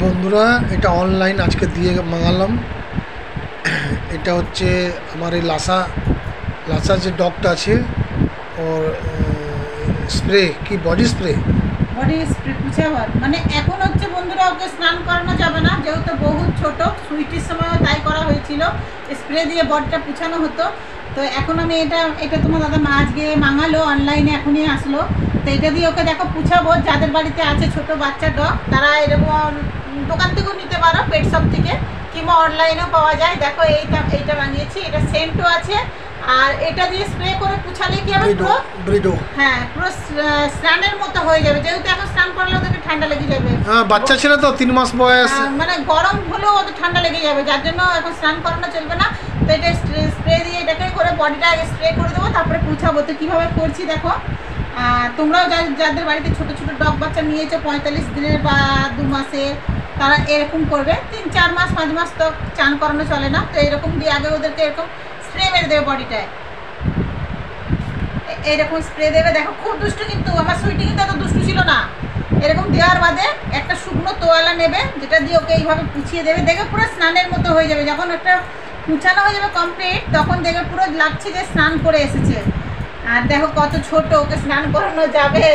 বন্ধুরা, এটা অনলাইন আজকে দিয়ে মাঙালাম। এটা হচ্ছে আমার এই লাসা যে ডগটা আছে ওর স্প্রে, কি বডি স্প্রে। পুছাবার মানে এখন হচ্ছে বন্ধুরা, ওকে স্নান করানো যাবে না, যেহেতু বহুত ছোট। সুইটির সময়ও তাই করা হয়েছিল, স্প্রে দিয়ে বডিটা পুছানো হতো। তো এখন আমি এটা তোমার দাদা আজকে মাঙালো, অনলাইনে এখনই আসলো। তো এটা দিয়ে ওকে দেখো পুছাবো। যাদের বাড়িতে আছে ছোট বাচ্চা ডগ, তারা এরকম দোকান থেকেও নিতে পারো, পেট শপ থেকে, কিংবা অনলাইনেও পাওয়া যায়। দেখো এইটা বানিয়েছি, এটা সেন্টও আছে। আর এটা দিয়ে স্প্রে করে পুছালে কি হবে, পুরো হ্যাঁ পুরো স্নানের মতো হয়ে যাবে। যেহেতু এখন স্নান করলে ওদেরকে ঠান্ডা লেগে যাবে। হ্যাঁ, বাচ্চা ছিল তো 3 মাস বয়স, মানে গরম হলেও ওদের ঠান্ডা লেগে যাবে, যার জন্য এখন স্নান করানো চলবে না। তো এটা স্প্রে দিয়ে এটাকে করে বডিটা আগে স্প্রে করে দেবো, তারপরে পুছাবো। তো কীভাবে করছি দেখো। তোমরাও যাদের বাড়িতে ছোটো ছোটো ডগ বাচ্চা নিয়েছো 45 দিনের বা 2 মাসের, তারা এরকম করবে। 3, 4 মাস, 5 মাস তো চান করানো চলে না। তো এরকম দিয়ে আগে ওদেরকে এরকম স্প্রে মেরে দেবে বডিটায়, এরকম স্প্রে দেবে। দেখো খুব দুষ্টু, কিন্তু আমার সুইটি কিন্তু এত দুষ্টু ছিল না। এরকম দেওয়ার বাদে একটা শুকনো তোয়ালা নেবে, যেটা দিয়ে ওকে এইভাবে পুছিয়ে দেবে। দেখবে পুরো স্নানের মতো হয়ে যাবে। যখন একটা পুছানো হয়ে যাবে কমপ্লিট, তখন দেখবে পুরো লাগছে যে স্নান করে এসেছে। আর দেখো কত ছোট, ওকে স্নান করানো যাবে,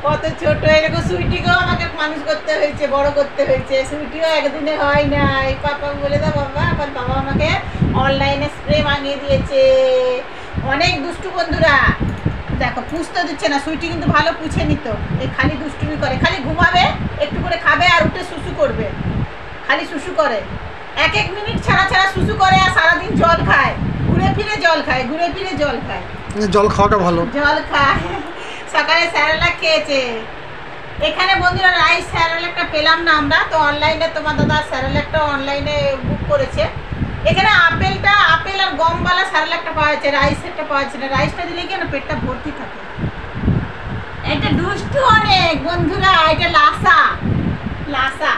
কত ছোট। এরকম সুইটিকেও আমাকে মানুষ করতে হয়েছে, বড় করতে হয়েছে। সুইটিও একদিনে হয় না। এই পাপা বলে দাও বাবা, আবার বাবা আমাকে অনলাইনে স্প্রে বানিয়ে দিয়েছে। অনেক দুষ্টু বন্ধুরা। দেখো পুষতে দিচ্ছে না, সুইটি কিন্তু ভালো পুছে নিত। এই খালি দুষ্টুমি করে, খালি ঘুমাবে, একটু করে খাবে আর উঠে শুশু করবে। খালি শুশু করে, 1 মিনিট ছাড়া ছাড়া শুশু করে। আর সারাদিন জল খায়, ঘুরে ফিরে জল খায়, ঘুরে ফিরে জল খায়। জল খাওয়াটা ভালো। জল খায়। সকালে স্যারেলাক খেয়েছে। এখানে বন্ধুরা রাইস স্যারেলাকটা পেলাম না আমরা, তো অনলাইনে তোমার দাদা স্যারেলাকটা অনলাইনে বুক করেছে। এখানে আপেল আর গমওয়ালা স্যারেলাকটা পাওয়া যাচ্ছে, রাইসেরটা পাওয়া যাচ্ছে না। রাইসটা দিলে কি না পেটটা ভর্তি থাকে। এটা দুষ্টু অনেক বন্ধুরা, এটা লাসা।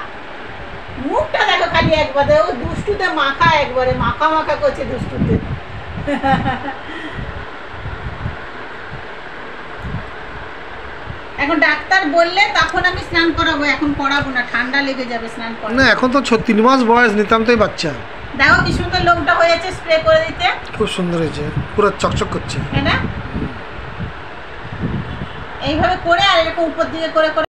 মুখটা দেখো খালি একবারে, ও দুষ্টুতে মাখা, একবারে মাখা মাখা করছে দুষ্টুতে। এখন ডাক্তার বললে তখন আমি স্নান করাবো, এখন করাবো না, ঠান্ডা লেগে যাবে স্নান করাবো না। এখন তো 3 মাস বয়স, নিতান্তই বাচ্চা। দেখো কি সুন্দর লোমটা হয়েছে স্প্রে করে দিতে, খুব সুন্দর হয়েছে, পুরো চকচক করছে। হ্যাঁ না? এইভাবে করে আর এরকম উপর দিকে করে করে